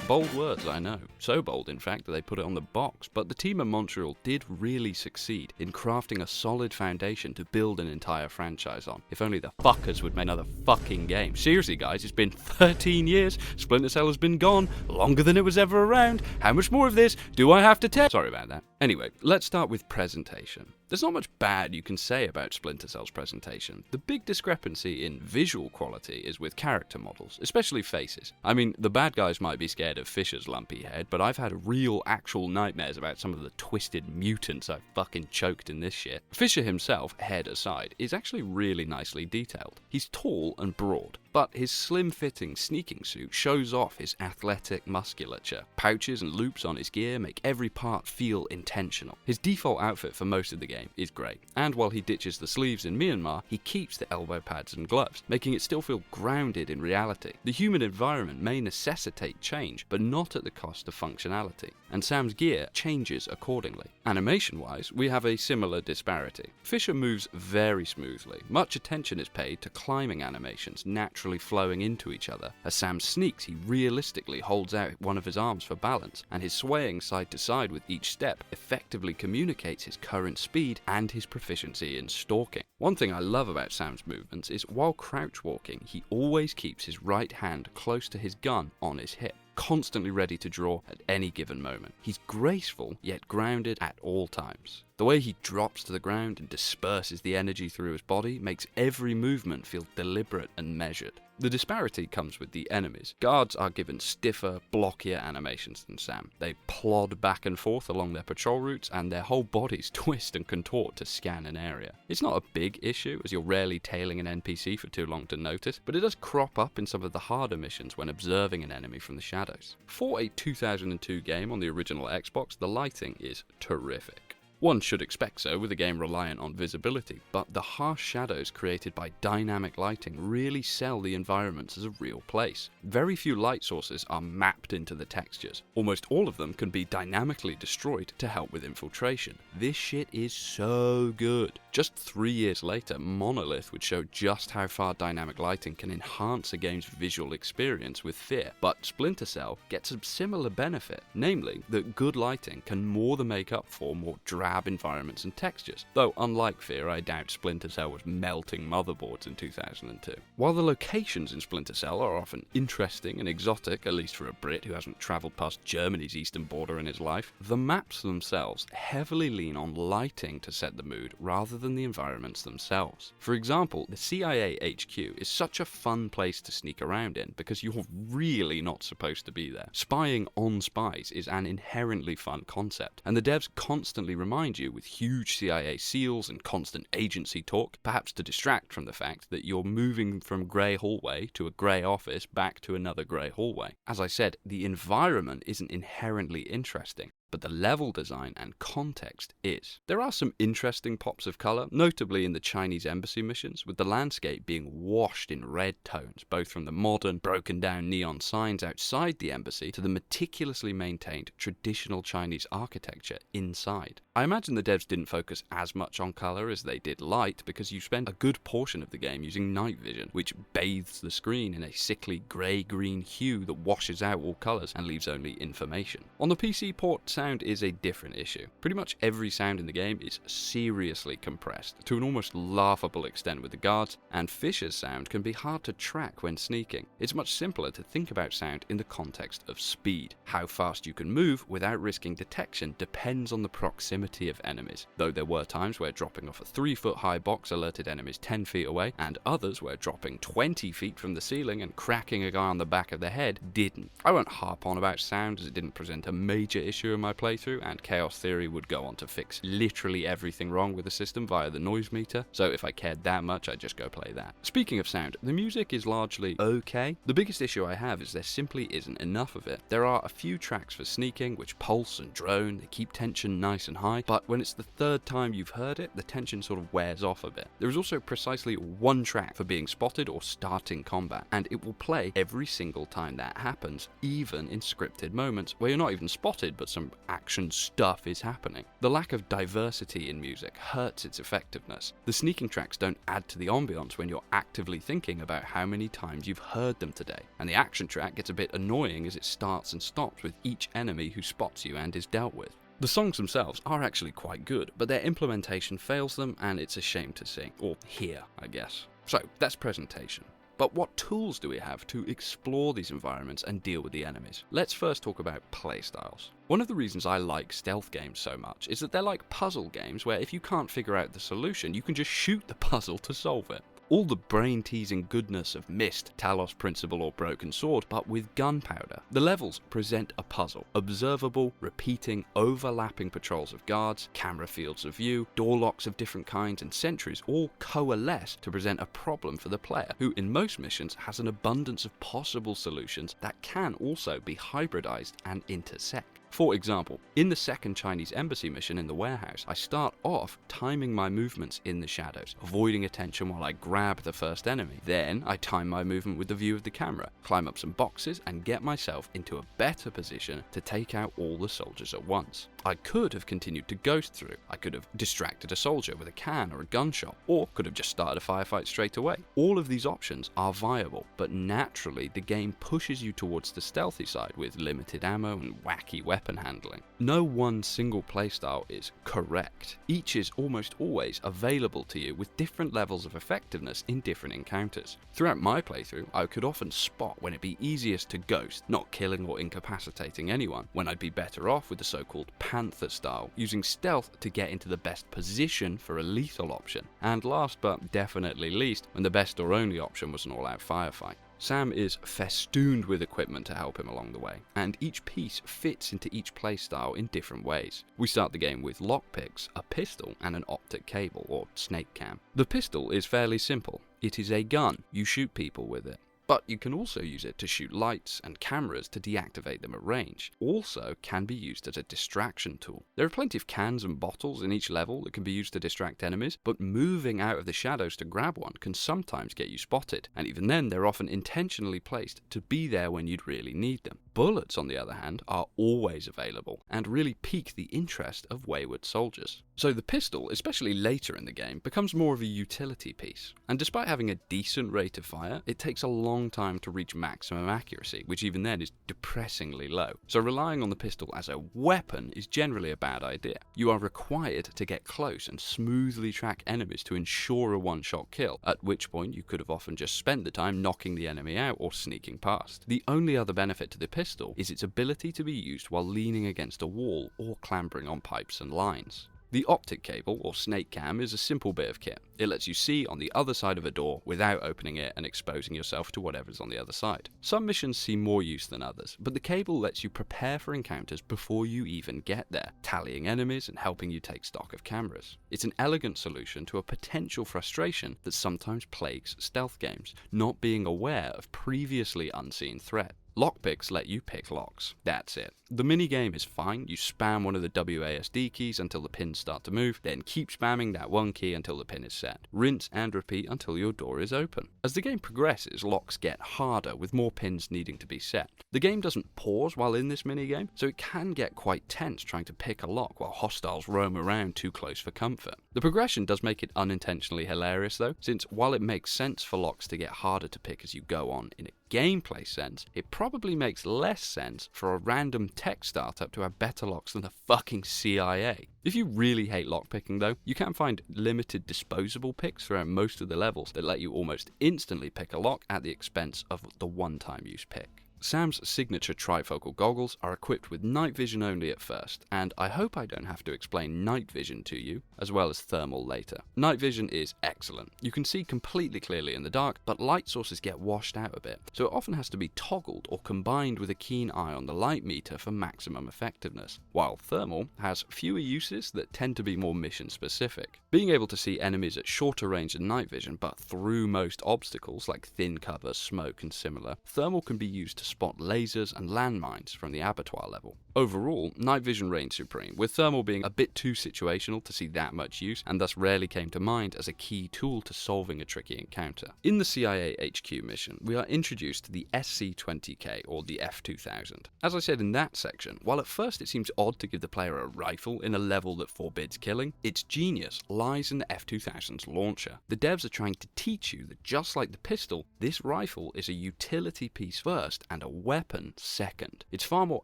Bold words, I know. So bold, in fact, that they put it on the box, but the team at Montreal did really succeed in crafting a solid foundation to build an entire franchise on. If only the fuckers would make another fucking game. Seriously, guys, it's been 13 years. Splinter Cell has been gone, longer than it was ever around. How much more of this do I have to tell? Sorry about that. Anyway, let's start with presentation. There's not much bad you can say about Splinter Cell's presentation. The big discrepancy in visual quality is with character models, especially faces. I mean, the bad guys might be scared of Fisher's lumpy head, but I've had real, actual nightmares about some of the twisted mutants I've fucking choked in this shit. Fisher himself, head aside, is actually really nicely detailed. He's tall and broad, but his slim-fitting sneaking suit shows off his athletic musculature. Pouches and loops on his gear make every part feel intentional. His default outfit for most of the game is great, and while he ditches the sleeves in Myanmar, he keeps the elbow pads and gloves, making it still feel grounded in reality. The human environment may necessitate change, but not at the cost of functionality, and Sam's gear changes accordingly. Animation-wise, we have a similar disparity. Fisher moves very smoothly. Much attention is paid to climbing animations naturally flowing into each other. As Sam sneaks, he realistically holds out one of his arms for balance, and his swaying side to side with each step effectively communicates his current speed and his proficiency in stalking. One thing I love about Sam's movements is while crouch walking, he always keeps his right hand close to his gun on his hip, constantly ready to draw at any given moment. He's graceful, yet grounded at all times. The way he drops to the ground and disperses the energy through his body makes every movement feel deliberate and measured. The disparity comes with the enemies. Guards are given stiffer, blockier animations than Sam. They plod back and forth along their patrol routes, and their whole bodies twist and contort to scan an area. It's not a big issue, as you're rarely tailing an NPC for too long to notice, but it does crop up in some of the harder missions when observing an enemy from the shadows. For a 2002 game on the original Xbox, the lighting is terrific. One should expect so with a game reliant on visibility, but the harsh shadows created by dynamic lighting really sell the environments as a real place. Very few light sources are mapped into the textures. Almost all of them can be dynamically destroyed to help with infiltration. This shit is so good. Just 3 years later, Monolith would show just how far dynamic lighting can enhance a game's visual experience with Fear, but Splinter Cell gets a similar benefit, namely that good lighting can more than make up for more drab environments and textures, though unlike Fear, I doubt Splinter Cell was melting motherboards in 2002. While the locations in Splinter Cell are often interesting and exotic, at least for a Brit who hasn't travelled past Germany's eastern border in his life, the maps themselves heavily lean on lighting to set the mood rather than the environments themselves. For example, the CIA HQ is such a fun place to sneak around in because you're really not supposed to be there. Spying on spies is an inherently fun concept, and the devs constantly remind you with huge CIA seals and constant agency talk, perhaps to distract from the fact that you're moving from grey hallway to a grey office back to another grey hallway. As I said, the environment isn't inherently interesting, but the level design and context is. There are some interesting pops of colour, notably in the Chinese embassy missions, with the landscape being washed in red tones, both from the modern, broken down neon signs outside the embassy to the meticulously maintained traditional Chinese architecture inside. I imagine the devs didn't focus as much on colour as they did light, because you spend a good portion of the game using night vision, which bathes the screen in a sickly grey-green hue that washes out all colours and leaves only information. On the PC port, sound is a different issue. Pretty much every sound in the game is seriously compressed, to an almost laughable extent with the guards, and Fisher's sound can be hard to track when sneaking. It's much simpler to think about sound in the context of speed. How fast you can move without risking detection depends on the proximity of enemies, though there were times where dropping off a 3-foot-high box alerted enemies 10 feet away, and others where dropping 20 feet from the ceiling and cracking a guy on the back of the head didn't. I won't harp on about sound as it didn't present a major issue in my playthrough, and Chaos Theory would go on to fix literally everything wrong with the system via the noise meter, so if I cared that much, I'd just go play that. Speaking of sound, the music is largely okay. The biggest issue I have is there simply isn't enough of it. There are a few tracks for sneaking which pulse and drone, they keep tension nice and high, but when it's the third time you've heard it, the tension sort of wears off a bit. There is also precisely one track for being spotted or starting combat, and it will play every single time that happens, even in scripted moments where you're not even spotted but some action stuff is happening. The lack of diversity in music hurts its effectiveness. The sneaking tracks don't add to the ambiance when you're actively thinking about how many times you've heard them today, and the action track gets a bit annoying as it starts and stops with each enemy who spots you and is dealt with. The songs themselves are actually quite good, but their implementation fails them, and it's a shame to see, or hear, I guess. So that's presentation. But what tools do we have to explore these environments and deal with the enemies? Let's first talk about playstyles. One of the reasons I like stealth games so much is that they're like puzzle games where if you can't figure out the solution, you can just shoot the puzzle to solve it. All the brain-teasing goodness of Myst, Talos Principle or Broken Sword, but with gunpowder. The levels present a puzzle. Observable, repeating, overlapping patrols of guards, camera fields of view, door locks of different kinds, and sentries all coalesce to present a problem for the player, who in most missions has an abundance of possible solutions that can also be hybridized and intersect. For example, in the second Chinese embassy mission in the warehouse, I start off timing my movements in the shadows, avoiding attention while I grab the first enemy. Then I time my movement with the view of the camera, climb up some boxes and get myself into a better position to take out all the soldiers at once. I could have continued to ghost through. I could have distracted a soldier with a can or a gunshot, or could have just started a firefight straight away. All of these options are viable, but naturally the game pushes you towards the stealthy side with limited ammo and wacky weapon handling. No one single playstyle is correct. Each is almost always available to you with different levels of effectiveness in different encounters. Throughout my playthrough, I could often spot when it'd be easiest to ghost, not killing or incapacitating anyone, when I'd be better off with the so-called Panther style, using stealth to get into the best position for a lethal option, and last but definitely least, when the best or only option was an all-out firefight. Sam is festooned with equipment to help him along the way, and each piece fits into each playstyle in different ways. We start the game with lockpicks, a pistol, and an optic cable, or snake cam. The pistol is fairly simple. It is a gun. You shoot people with it. But you can also use it to shoot lights and cameras to deactivate them at range. Also can be used as a distraction tool. There are plenty of cans and bottles in each level that can be used to distract enemies, but moving out of the shadows to grab one can sometimes get you spotted, and even then they're often intentionally placed to be there when you'd really need them. Bullets, on the other hand, are always available and really pique the interest of wayward soldiers. So the pistol, especially later in the game, becomes more of a utility piece, and despite having a decent rate of fire, it takes a long time to reach maximum accuracy, which even then is depressingly low. So relying on the pistol as a weapon is generally a bad idea. You are required to get close and smoothly track enemies to ensure a one-shot kill, at which point you could have often just spent the time knocking the enemy out or sneaking past. The only other benefit to the pistol is its ability to be used while leaning against a wall or clambering on pipes and lines. The optic cable, or snake cam, is a simple bit of kit. It lets you see on the other side of a door without opening it and exposing yourself to whatever's on the other side. Some missions see more use than others, but the cable lets you prepare for encounters before you even get there, tallying enemies and helping you take stock of cameras. It's an elegant solution to a potential frustration that sometimes plagues stealth games, not being aware of previously unseen threat. Lockpicks let you pick locks. That's it. The minigame is fine. You spam one of the WASD keys until the pins start to move, then keep spamming that one key until the pin is set. Rinse and repeat until your door is open. As the game progresses, locks get harder with more pins needing to be set. The game doesn't pause while in this minigame, so it can get quite tense trying to pick a lock while hostiles roam around too close for comfort. The progression does make it unintentionally hilarious though, since while it makes sense for locks to get harder to pick as you go on in a gameplay sense, it probably makes less sense for a random tech startup to have better locks than the fucking CIA. If you really hate lockpicking though, you can find limited disposable picks throughout most of the levels that let you almost instantly pick a lock at the expense of the one-time use pick. Sam's signature trifocal goggles are equipped with night vision only at first, and I hope I don't have to explain night vision to you, as well as thermal later. Night vision is excellent. You can see completely clearly in the dark, but light sources get washed out a bit, so it often has to be toggled or combined with a keen eye on the light meter for maximum effectiveness, while thermal has fewer uses that tend to be more mission specific. Being able to see enemies at shorter range than night vision, but through most obstacles like thin cover, smoke and similar, thermal can be used to spot lasers and landmines from the Abattoir level. Overall, night vision reigned supreme, with thermal being a bit too situational to see that much use, and thus rarely came to mind as a key tool to solving a tricky encounter. In the CIA HQ mission, we are introduced to the SC-20K, or the F-2000. As I said in that section, while at first it seems odd to give the player a rifle in a level that forbids killing, its genius lies in the F-2000's launcher. The devs are trying to teach you that just like the pistol, this rifle is a utility piece first and a weapon second. It's far more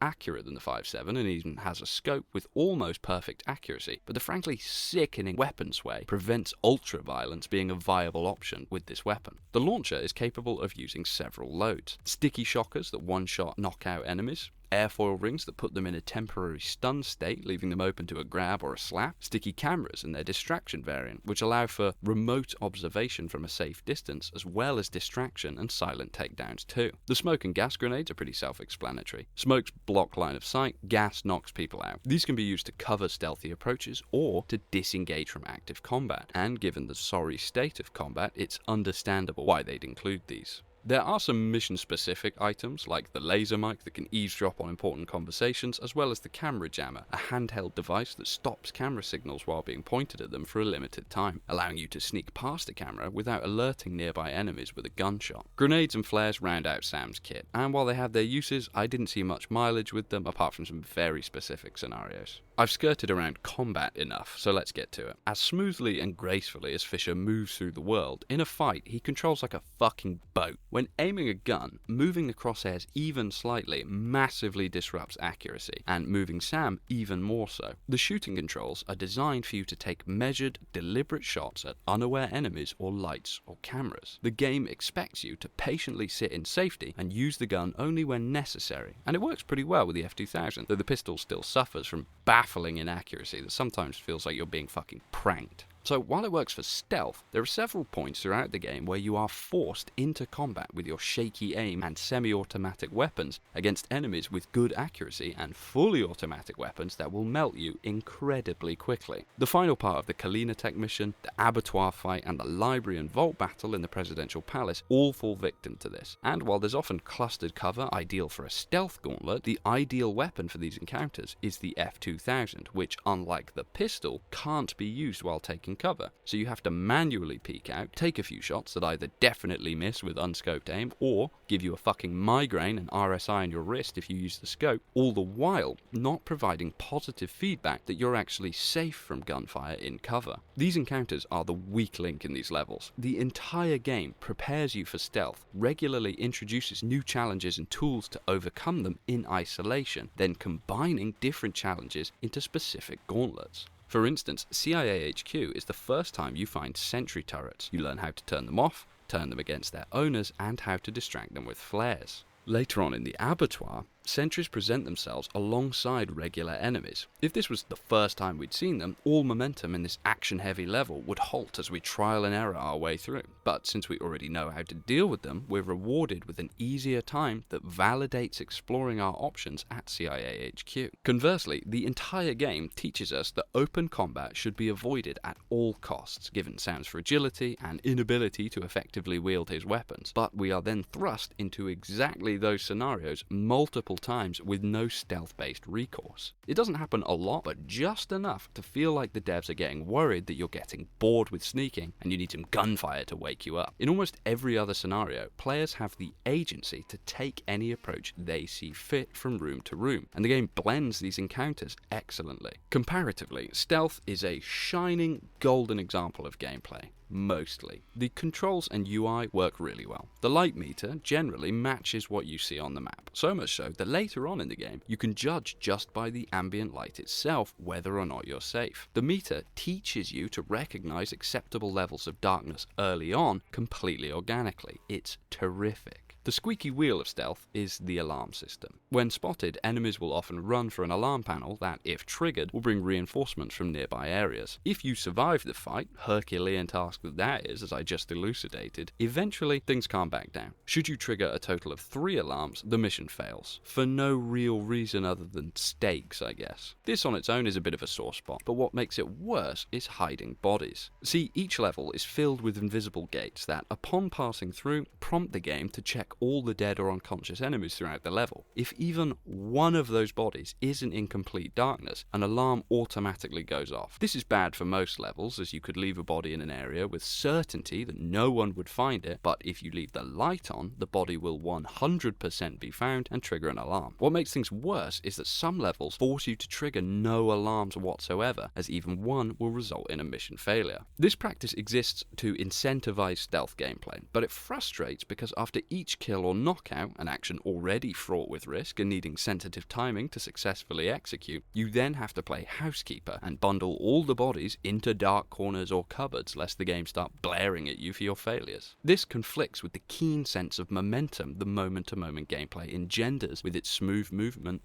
accurate than the 5.7 and even has a scope with almost perfect accuracy, but the frankly sickening weapon sway prevents ultra-violence being a viable option with this weapon. The launcher is capable of using several loads. Sticky shockers that one-shot knock out enemies, airfoil rings that put them in a temporary stun state, leaving them open to a grab or a slap, sticky cameras and their distraction variant, which allow for remote observation from a safe distance, as well as distraction and silent takedowns too. The smoke and gas grenades are pretty self-explanatory. Smokes block line of sight, gas knocks people out. These can be used to cover stealthy approaches or to disengage from active combat, and given the sorry state of combat, it's understandable why they'd include these. There are some mission-specific items, like the laser mic that can eavesdrop on important conversations, as well as the camera jammer, a handheld device that stops camera signals while being pointed at them for a limited time, allowing you to sneak past a camera without alerting nearby enemies with a gunshot. Grenades and flares round out Sam's kit, and while they have their uses, I didn't see much mileage with them apart from some very specific scenarios. I've skirted around combat enough, so let's get to it. As smoothly and gracefully as Fisher moves through the world, in a fight he controls like a fucking boat. When aiming a gun, moving the crosshairs even slightly massively disrupts accuracy, and moving Sam even more so. The shooting controls are designed for you to take measured, deliberate shots at unaware enemies or lights or cameras. The game expects you to patiently sit in safety and use the gun only when necessary, and it works pretty well with the F-2000, though the pistol still suffers from baffling inaccuracy that sometimes feels like you're being fucking pranked. So while it works for stealth, there are several points throughout the game where you are forced into combat with your shaky aim and semi-automatic weapons against enemies with good accuracy and fully automatic weapons that will melt you incredibly quickly. The final part of the Kalinatek mission, the Abattoir fight, and the library and vault battle in the presidential palace all fall victim to this. And while there's often clustered cover ideal for a stealth gauntlet, the ideal weapon for these encounters is the F-2000, which, unlike the pistol, can't be used while taking cover, so you have to manually peek out, take a few shots that either definitely miss with unscoped aim, or give you a fucking migraine and RSI on your wrist if you use the scope, all the while not providing positive feedback that you're actually safe from gunfire in cover. These encounters are the weak link in these levels. The entire game prepares you for stealth, regularly introduces new challenges and tools to overcome them in isolation, then combining different challenges into specific gauntlets. For instance, CIA HQ is the first time you find sentry turrets. You learn how to turn them off, turn them against their owners, and how to distract them with flares. Later on in the Abattoir, sentries present themselves alongside regular enemies. If this was the first time we'd seen them, all momentum in this action-heavy level would halt as we trial and error our way through. But since we already know how to deal with them, we're rewarded with an easier time that validates exploring our options at CIA HQ. Conversely, the entire game teaches us that open combat should be avoided at all costs, given Sam's fragility and inability to effectively wield his weapons. But we are then thrust into exactly those scenarios multiple times with no stealth-based recourse. It doesn't happen a lot, but just enough to feel like the devs are getting worried that you're getting bored with sneaking and you need some gunfire to wake you up. In almost every other scenario, players have the agency to take any approach they see fit from room to room, and the game blends these encounters excellently. Comparatively, stealth is a shining, golden example of gameplay. Mostly. The controls and UI work really well. The light meter generally matches what you see on the map, so much so that later on in the game you can judge just by the ambient light itself whether or not you're safe. The meter teaches you to recognize acceptable levels of darkness early on completely organically. It's terrific. The squeaky wheel of stealth is the alarm system. When spotted, enemies will often run for an alarm panel that, if triggered, will bring reinforcements from nearby areas. If you survive the fight, Herculean task that is, as I just elucidated, eventually things calm back down. Should you trigger a total of 3 alarms, the mission fails. For no real reason other than stakes, I guess. This on its own is a bit of a sore spot, but what makes it worse is hiding bodies. See, each level is filled with invisible gates that, upon passing through, prompt the game to check check all the dead or unconscious enemies throughout the level. If even one of those bodies isn't in complete darkness, an alarm automatically goes off. This is bad for most levels, as you could leave a body in an area with certainty that no one would find it, but if you leave the light on, the body will 100% be found and trigger an alarm. What makes things worse is that some levels force you to trigger no alarms whatsoever, as even one will result in a mission failure. This practice exists to incentivize stealth gameplay, but it frustrates because after each kill or knockout, an action already fraught with risk and needing sensitive timing to successfully execute, you then have to play housekeeper and bundle all the bodies into dark corners or cupboards lest the game start blaring at you for your failures. This conflicts with the keen sense of momentum the moment-to-moment gameplay engenders with its smooth movement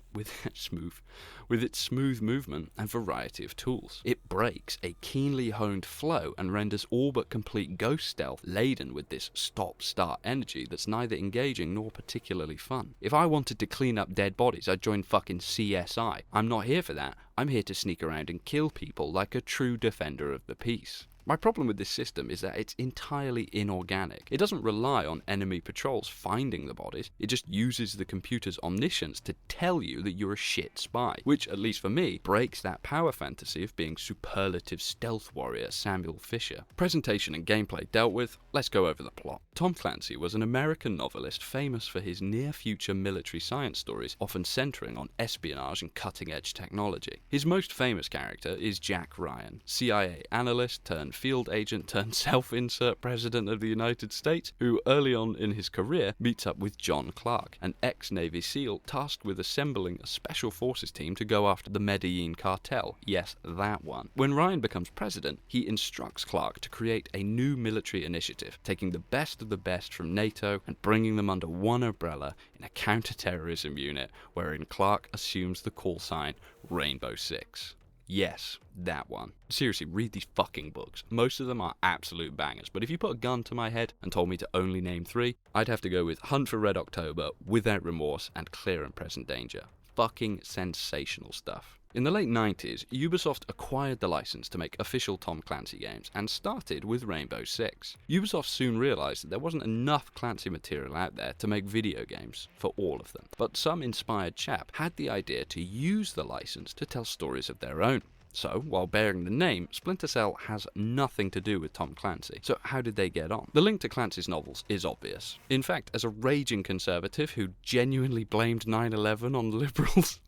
and variety of tools. It breaks a keenly honed flow and renders all but complete ghost stealth laden with this stop-start energy that's neither engaging nor particularly fun. If I wanted to clean up dead bodies, I'd join fucking CSI. I'm not here for that. I'm here to sneak around and kill people like a true defender of the peace. My problem with this system is that it's entirely inorganic. It doesn't rely on enemy patrols finding the bodies, it just uses the computer's omniscience to tell you that you're a shit spy, which, at least for me, breaks that power fantasy of being superlative stealth warrior Samuel Fisher. Presentation and gameplay dealt with, let's go over the plot. Tom Clancy was an American novelist famous for his near-future military science stories, often centering on espionage and cutting-edge technology. His most famous character is Jack Ryan, CIA analyst turned field agent turned self-insert president of the United States, who early on in his career meets up with John Clark, an ex-Navy SEAL tasked with assembling a special forces team to go after the Medellin cartel. Yes, that one. When Ryan becomes president, he instructs Clark to create a new military initiative, taking the best of the best from NATO and bringing them under one umbrella in a counter-terrorism unit wherein Clark assumes the call sign Rainbow Six. Yes, that one. Seriously, read these fucking books. Most of them are absolute bangers, but if you put a gun to my head and told me to only name 3, I'd have to go with Hunt for Red October, Without Remorse, and Clear and Present Danger. Fucking sensational stuff. In the late 90s, Ubisoft acquired the license to make official Tom Clancy games and started with Rainbow Six. Ubisoft soon realised that there wasn't enough Clancy material out there to make video games for all of them, but some inspired chap had the idea to use the license to tell stories of their own. So, while bearing the name, Splinter Cell has nothing to do with Tom Clancy. So how did they get on? The link to Clancy's novels is obvious. In fact, as a raging conservative who genuinely blamed 9/11 on liberals...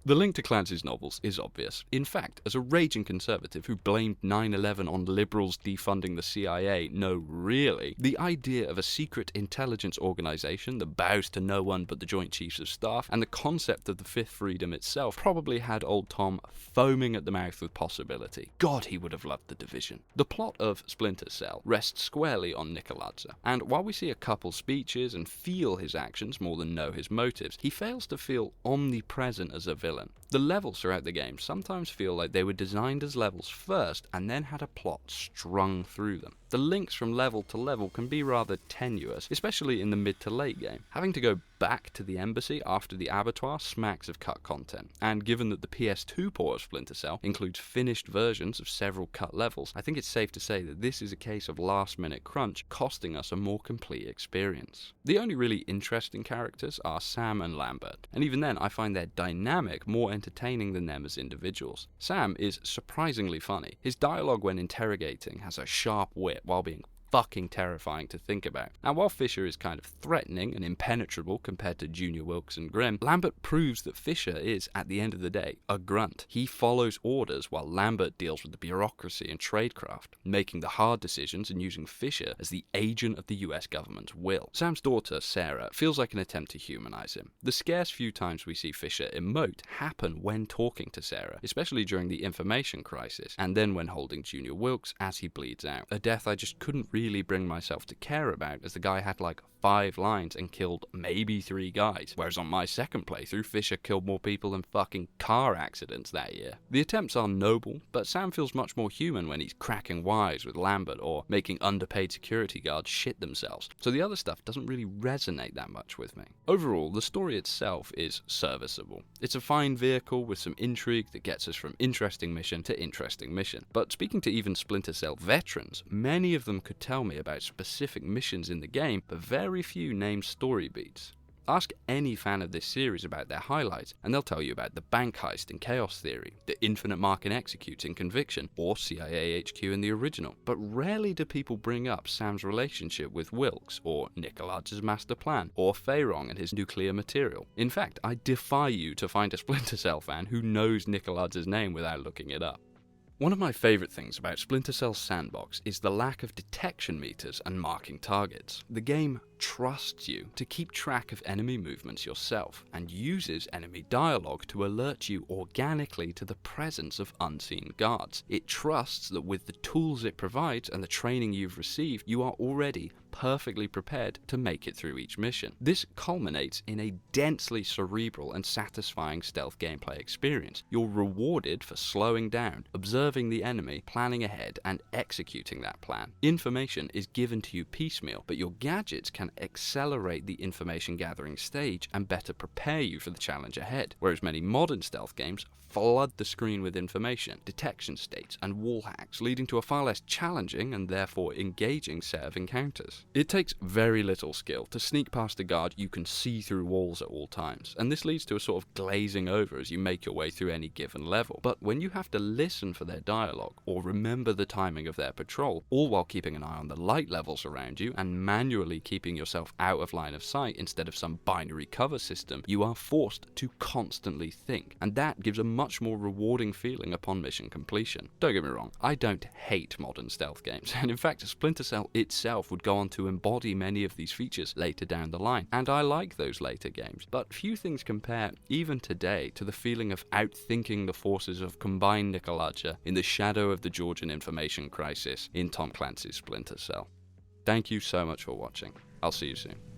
The link to Clancy's novels is obvious. In fact, as a raging conservative who blamed 9/11 on liberals defunding the CIA, no, really, the idea of a secret intelligence organization that bows to no one but the Joint Chiefs of Staff, and the concept of the Fifth Freedom itself, probably had old Tom foaming at the mouth with possibility. God, he would have loved The Division. The plot of Splinter Cell rests squarely on Nikoladze, and while we see a couple speeches and feel his actions more than know his motives, he fails to feel omnipresent as a villain. The levels throughout the game sometimes feel like they were designed as levels first and then had a plot strung through them. The links from level to level can be rather tenuous, especially in the mid to late game. Having to go back to the embassy after the Abattoir smacks of cut content, and given that the PS2 port of Splinter Cell includes finished versions of several cut levels, I think it's safe to say that this is a case of last-minute crunch costing us a more complete experience. The only really interesting characters are Sam and Lambert, and even then I find their dynamic more entertaining than them as individuals. Sam is surprisingly funny. His dialogue when interrogating has a sharp wit while being fucking terrifying to think about. And while Fisher is kind of threatening and impenetrable compared to Junior Wilkes and Grimm, Lambert proves that Fisher is, at the end of the day, a grunt. He follows orders while Lambert deals with the bureaucracy and tradecraft, making the hard decisions and using Fisher as the agent of the US government's will. Sam's daughter, Sarah, feels like an attempt to humanize him. The scarce few times we see Fisher emote happen when talking to Sarah, especially during the information crisis, and then when holding Junior Wilkes as he bleeds out. A death I just couldn't really bring myself to care about, as the guy had like 5 lines and killed maybe 3 guys, whereas on my second playthrough, Fisher killed more people than fucking car accidents that year. The attempts are noble, but Sam feels much more human when he's cracking wires with Lambert or making underpaid security guards shit themselves, so the other stuff doesn't really resonate that much with me. Overall, the story itself is serviceable. It's a fine vehicle with some intrigue that gets us from interesting mission to interesting mission, but speaking to even Splinter Cell veterans, many of them could tell me about specific missions in the game, but very few named story beats. Ask any fan of this series about their highlights, and they'll tell you about the bank heist in Chaos Theory, the infinite mark and execute in Conviction, or CIA HQ in the original, but rarely do people bring up Sam's relationship with Wilkes, or Nikolaj's master plan, or Feirong and his nuclear material. In fact, I defy you to find a Splinter Cell fan who knows Nikolaj's name without looking it up. One of my favourite things about Splinter Cell's sandbox is the lack of detection meters and marking targets. The game trusts you to keep track of enemy movements yourself, and uses enemy dialogue to alert you organically to the presence of unseen guards. It trusts that with the tools it provides and the training you've received, you are already perfectly prepared to make it through each mission. This culminates in a densely cerebral and satisfying stealth gameplay experience. You're rewarded for slowing down, observing the enemy, planning ahead, and executing that plan. Information is given to you piecemeal, but your gadgets can accelerate the information gathering stage and better prepare you for the challenge ahead, whereas many modern stealth games flood the screen with information, detection states, and wall hacks, leading to a far less challenging and therefore engaging set of encounters. It takes very little skill to sneak past a guard you can see through walls at all times, and this leads to a sort of glazing over as you make your way through any given level. But when you have to listen for their dialogue or remember the timing of their patrol, all while keeping an eye on the light levels around you and manually keeping yourself out of line of sight instead of some binary cover system, you are forced to constantly think, and that gives a much more rewarding feeling upon mission completion. Don't get me wrong, I don't hate modern stealth games, and in fact Splinter Cell itself would go on to embody many of these features later down the line, and I like those later games, but few things compare, even today, to the feeling of outthinking the forces of combined Nikolaj in the shadow of the Georgian information crisis in Tom Clancy's Splinter Cell. Thank you so much for watching. I'll see you soon.